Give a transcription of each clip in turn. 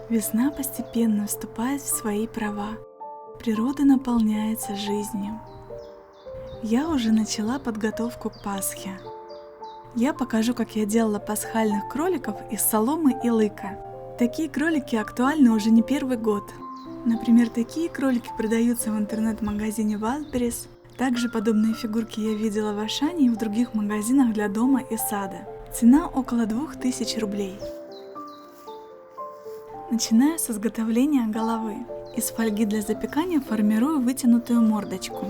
Весна постепенно вступает в свои права. Природа наполняется жизнью. Я уже начала подготовку к Пасхе. Я покажу, как я делала пасхальных кроликов из соломы и лыка. Такие кролики актуальны уже не первый год. Например, такие кролики продаются в интернет-магазине Wildberries. Также подобные фигурки я видела в Ашане и в других магазинах для дома и сада. Цена около 2000 рублей. Начинаю с изготовления головы. Из фольги для запекания формирую вытянутую мордочку.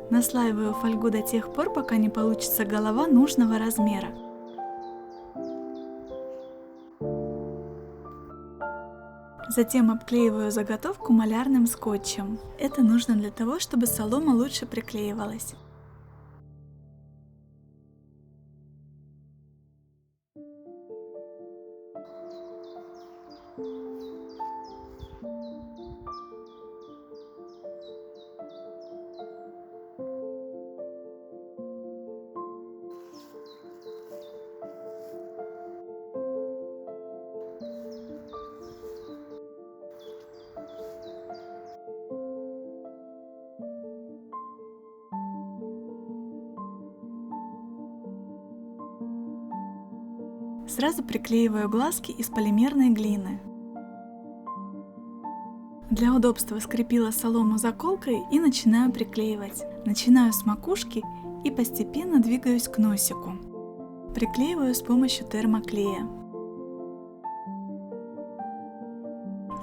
Наслаиваю фольгу до тех пор, пока не получится голова нужного размера. Затем обклеиваю заготовку малярным скотчем. Это нужно для того, чтобы солома лучше приклеивалась. Сразу приклеиваю глазки из полимерной глины. Для удобства скрепила солому заколкой и начинаю приклеивать. Начинаю с макушки и постепенно двигаюсь к носику. Приклеиваю с помощью термоклея.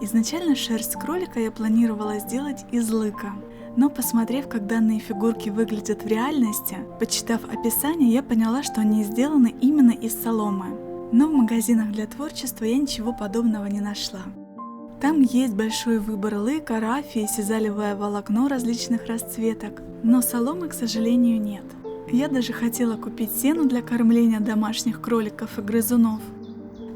Изначально шерсть кролика я планировала сделать из лыка, но посмотрев, как данные фигурки выглядят в реальности, почитав описание, я поняла, что они сделаны именно из соломы. Но в магазинах для творчества я ничего подобного не нашла. Там есть большой выбор лыка, рафии, сизалевое волокно различных расцветок, но соломы, к сожалению, нет. Я даже хотела купить сено для кормления домашних кроликов и грызунов,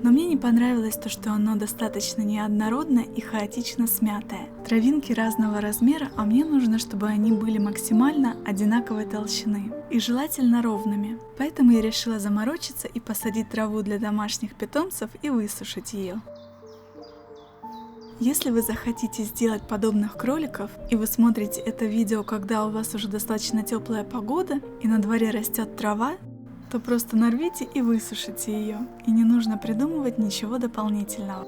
но мне не понравилось то, что оно достаточно неоднородное и хаотично смятое. Травинки разного размера, а мне нужно, чтобы они были максимально одинаковой толщины и желательно ровными. Поэтому я решила заморочиться и посадить траву для домашних питомцев и высушить ее. Если вы захотите сделать подобных кроликов, и вы смотрите это видео, когда у вас уже достаточно теплая погода и на дворе растет трава, то просто нарвите и высушите ее, и не нужно придумывать ничего дополнительного.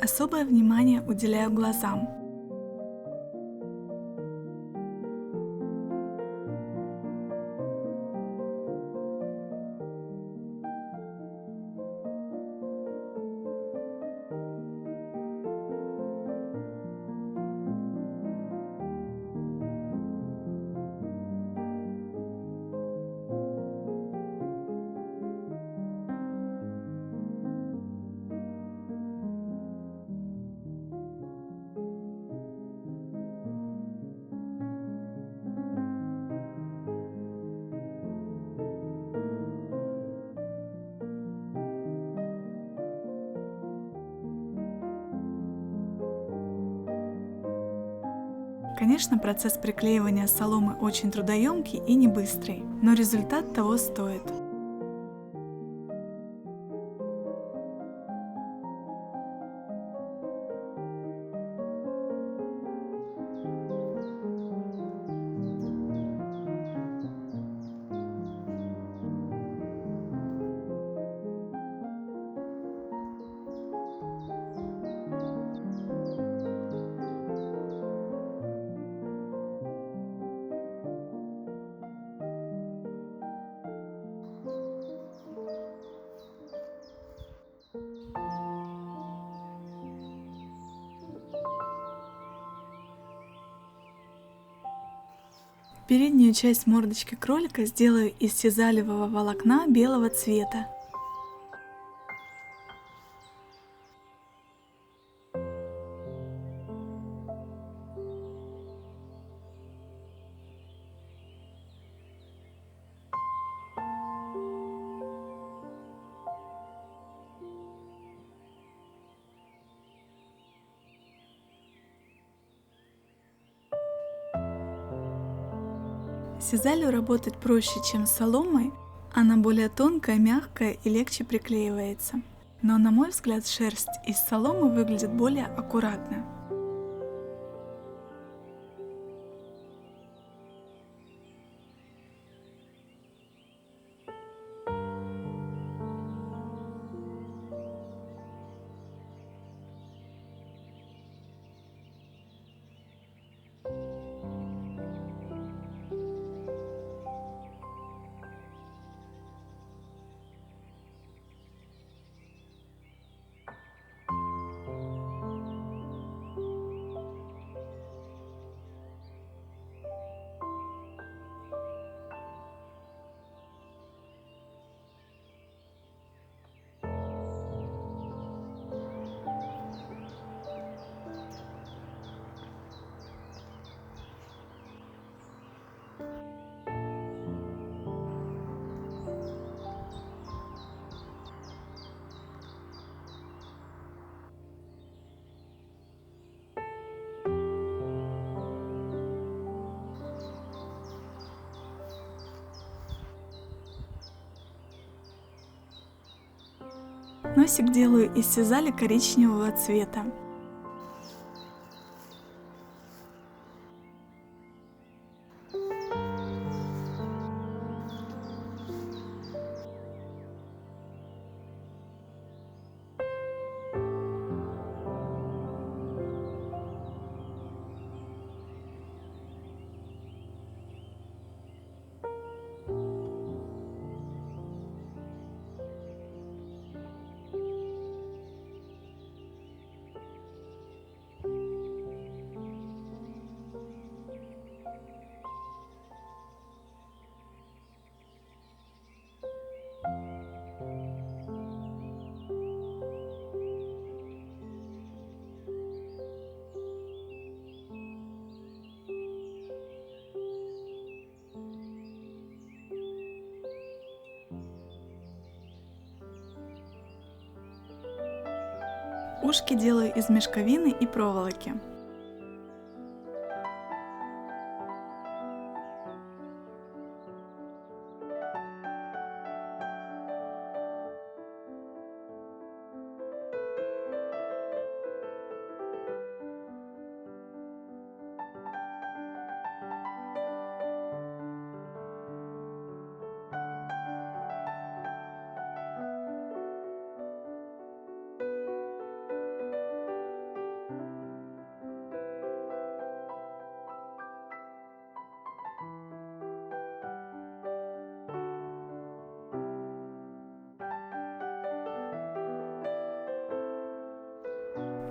Особое внимание уделяю глазам. Конечно, процесс приклеивания соломы очень трудоемкий и не быстрый, но результат того стоит. Переднюю часть мордочки кролика сделаю из сизалевого волокна белого цвета. Сизалью работать проще, чем с соломой, она более тонкая, мягкая и легче приклеивается. Но на мой взгляд, шерсть из соломы выглядит более аккуратно. Носик делаю из сизали коричневого цвета. Ушки делаю из мешковины и проволоки.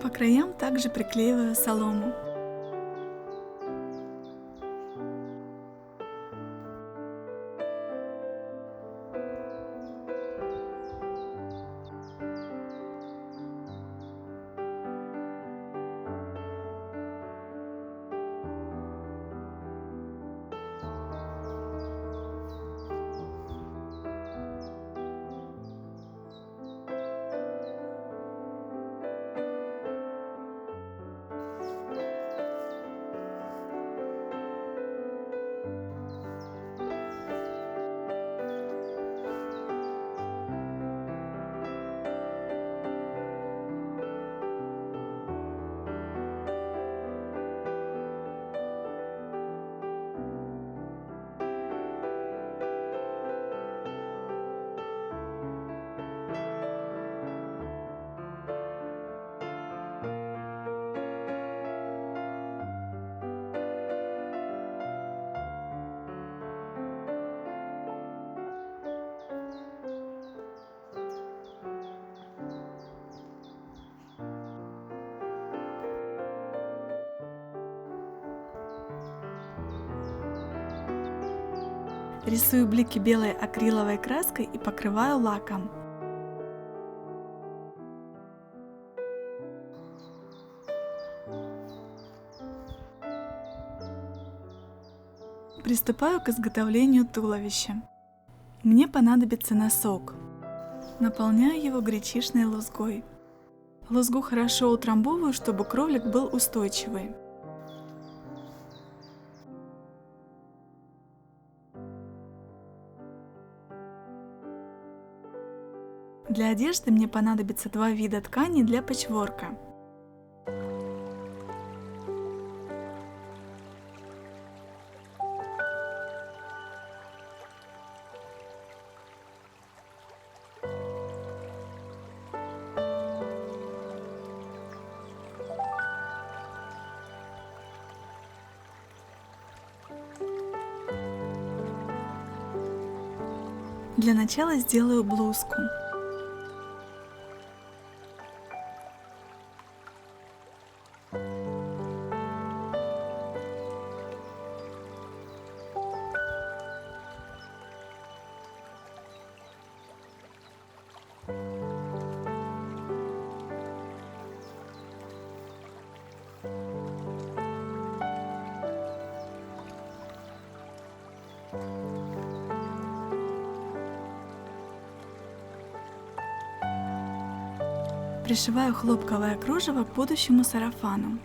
По краям также приклеиваю солому. Рисую блики белой акриловой краской и покрываю лаком. Приступаю к изготовлению туловища. Мне понадобится носок. Наполняю его гречишной лузгой. Лузгу хорошо утрамбовываю, чтобы кровлик был устойчивый. Для одежды мне понадобится два вида ткани для пэтчворка. Для начала сделаю блузку. Пришиваю хлопковое кружево к будущему сарафану.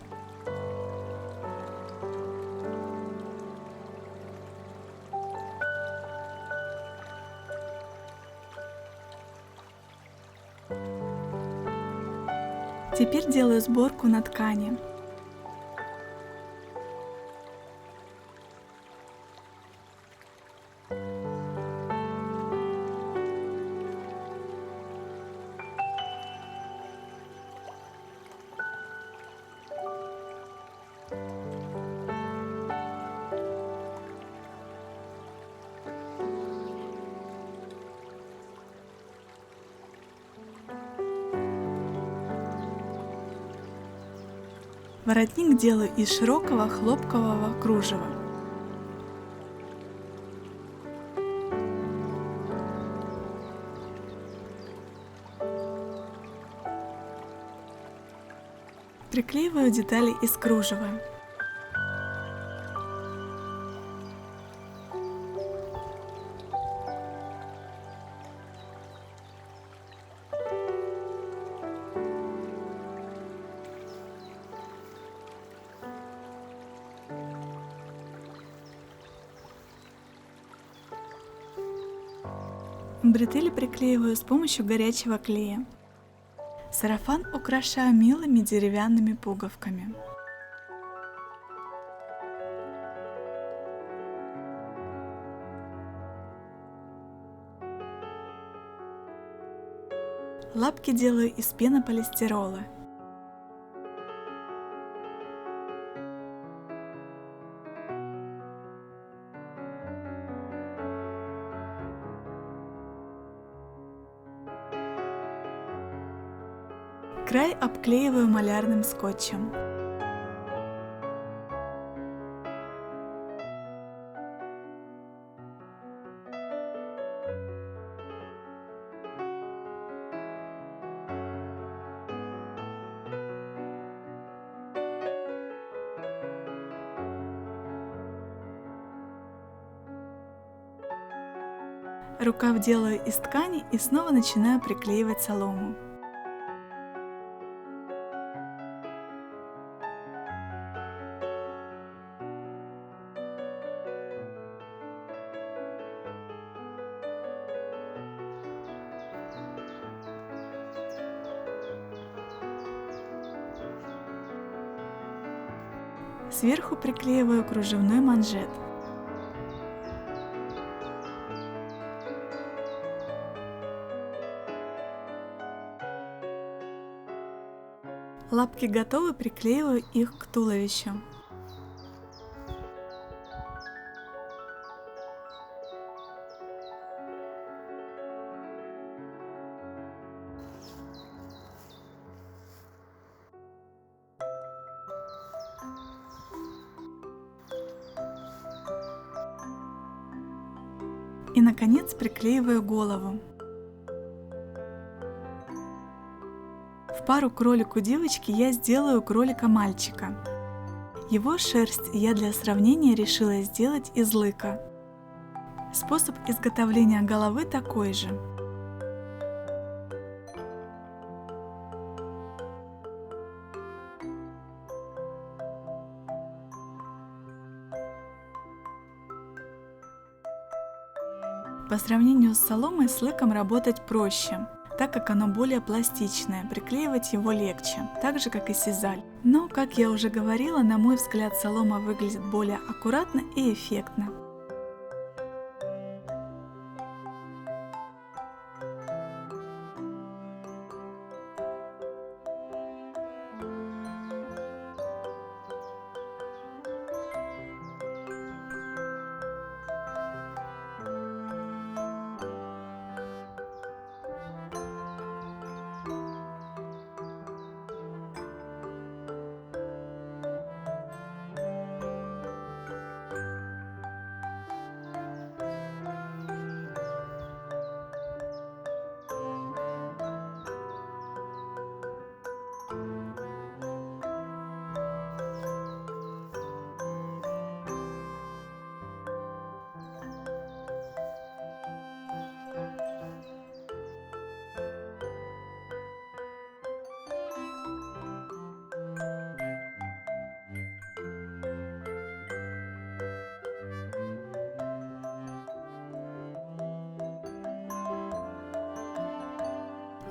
Теперь делаю сборку на ткани. Воротник делаю из широкого хлопкового кружева. Приклеиваю детали из кружева. Бретели приклеиваю с помощью горячего клея. Сарафан украшаю милыми деревянными пуговками. Лапки делаю из пенополистирола. Край обклеиваю малярным скотчем. Рукав делаю из ткани и снова начинаю приклеивать солому. Сверху приклеиваю кружевной манжет. Лапки готовы, приклеиваю их к туловищу. И, наконец, приклеиваю голову. В пару кролику девочки я сделаю кролика мальчика. Его шерсть я для сравнения решила сделать из лыка. Способ изготовления головы такой же. По сравнению с соломой с лыком работать проще. так как оно более пластичное, приклеивать его легче, так же как и сизаль. Но, как я уже говорила, на мой взгляд, солома выглядит более аккуратно и эффектно.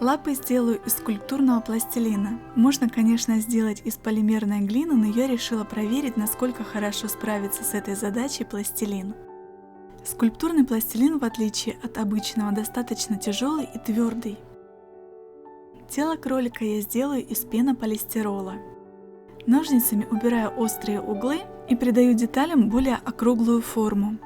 Лапы сделаю из скульптурного пластилина. Можно, конечно, сделать из полимерной глины, но я решила проверить, насколько хорошо справится с этой задачей пластилин. Скульптурный пластилин, в отличие от обычного, достаточно тяжелый и твердый. Тело кролика я сделаю из пенополистирола. Ножницами убираю острые углы и придаю деталям более округлую форму.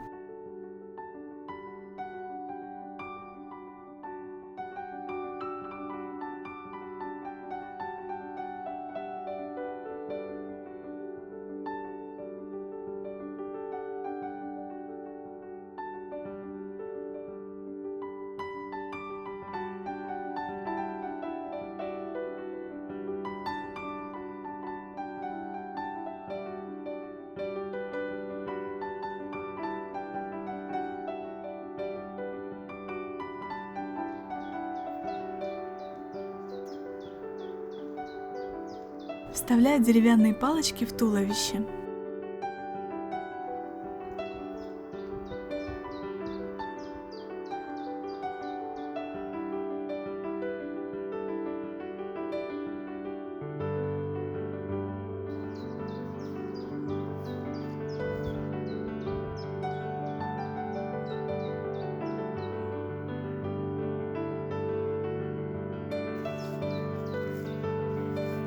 Вставляю деревянные палочки в туловище.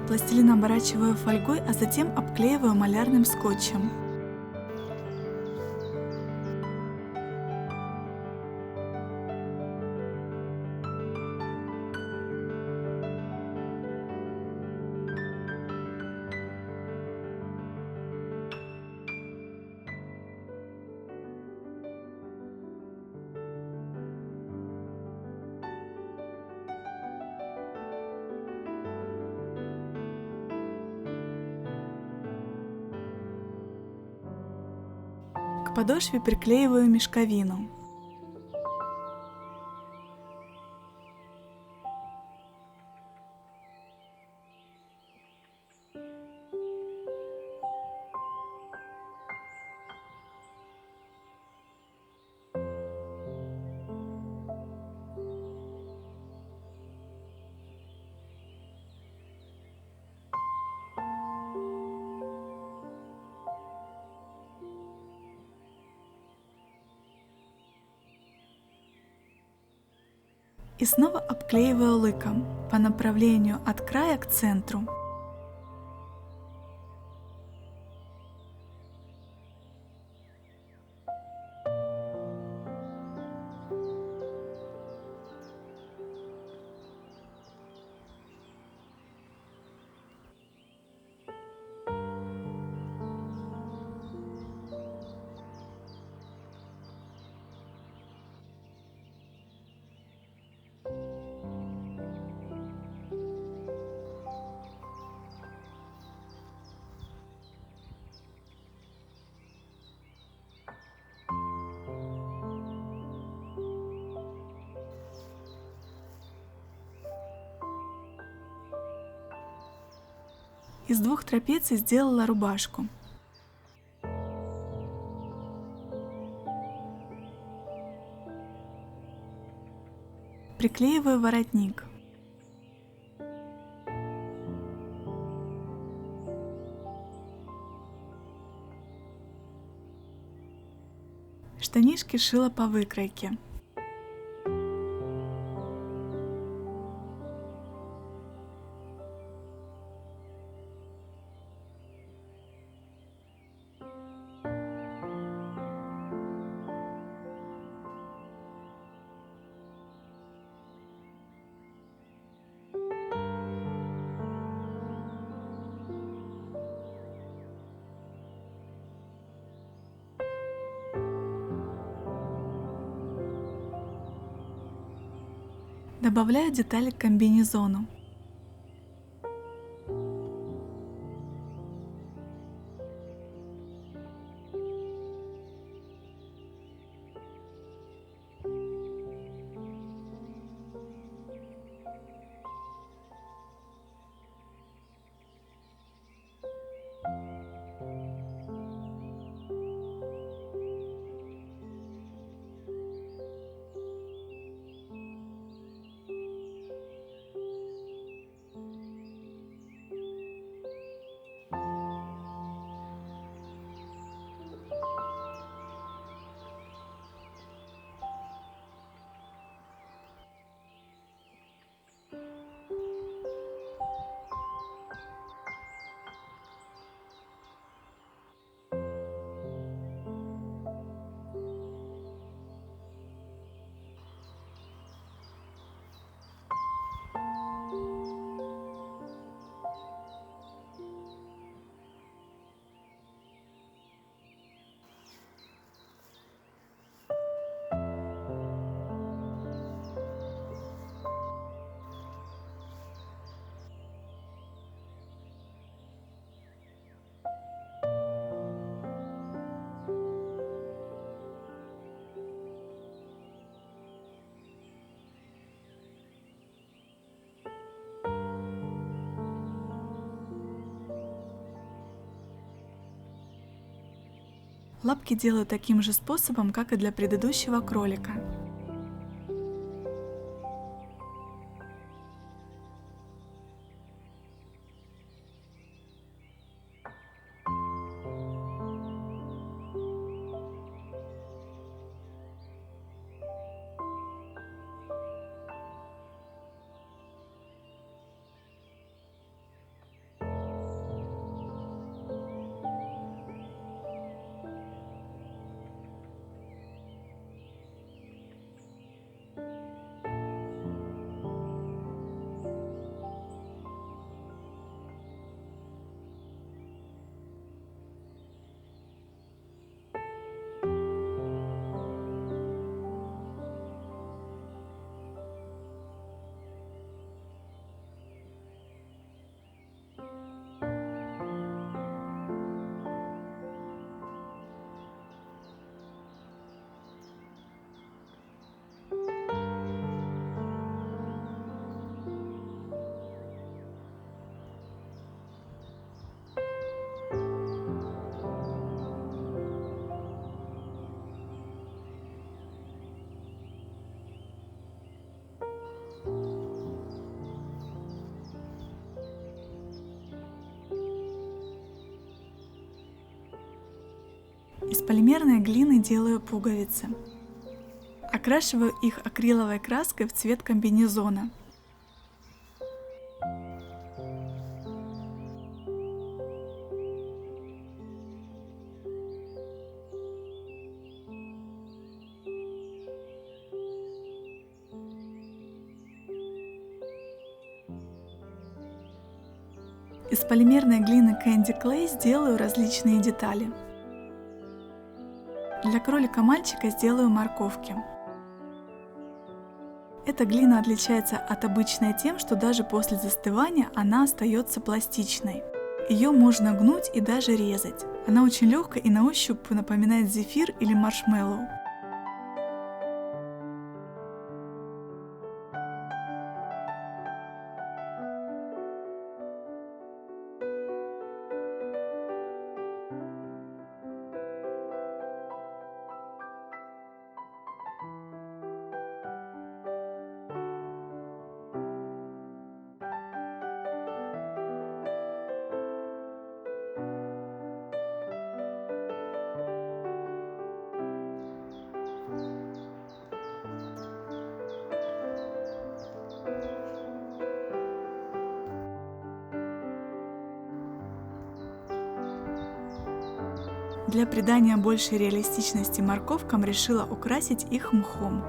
Пластилин оборачиваю фольгой, а затем обклеиваю малярным скотчем. К подошве приклеиваю мешковину. И снова обклеиваю лыком по направлению от края к центру. Из двух трапеций сделала рубашку. Приклеила Приклеиваю воротник. Штанишки шила по выкройке. Добавляю детали к комбинезону. Лапки делаю таким же способом, как и для предыдущего кролика. Из полимерной глины делаю пуговицы. Окрашиваю их акриловой краской в цвет комбинезона. Из полимерной глины Candy Clay сделаю различные детали. Для кролика-мальчика сделаю морковки. Эта глина отличается от обычной тем, что даже после застывания она остается пластичной. Ее можно гнуть и даже резать. Она очень легкая и на ощупь напоминает зефир или маршмеллоу. Для придания большей реалистичности морковкам решила украсить их мхом.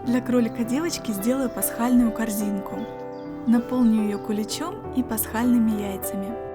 Для кролика девочки сделаю пасхальную корзинку. Наполню ее куличом и пасхальными яйцами.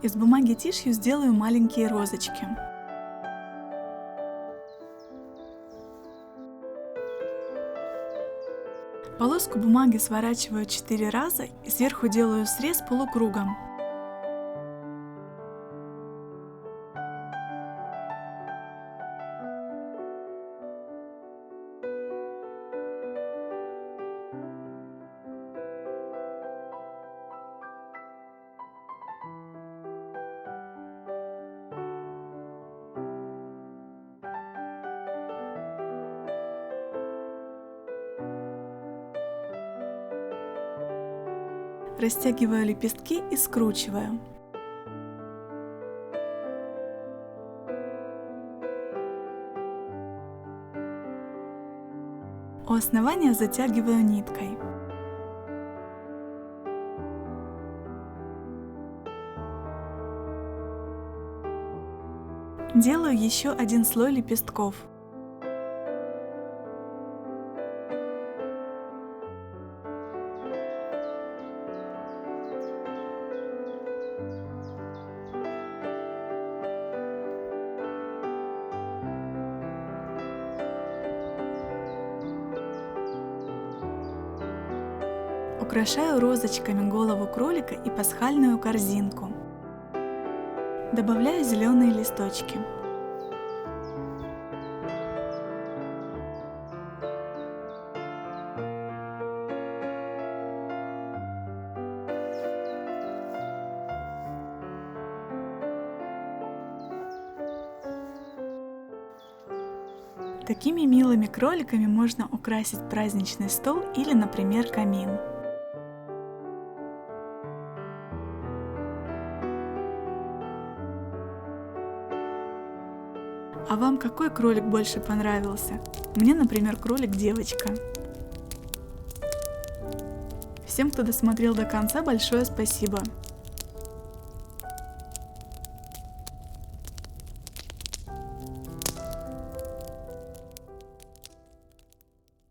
Из бумаги тишью сделаю маленькие розочки. Полоску бумаги сворачиваю 4 раза и сверху делаю срез полукругом. Растягиваю лепестки и скручиваю. У основания затягиваю ниткой. Делаю еще один слой лепестков. Украшаю розочками голову кролика и пасхальную корзинку. Добавляю зеленые листочки. Такими милыми кроликами можно украсить праздничный стол или, например, камин. А вам какой кролик больше понравился? Мне, например, кролик-девочка. Всем, кто досмотрел до конца, большое спасибо.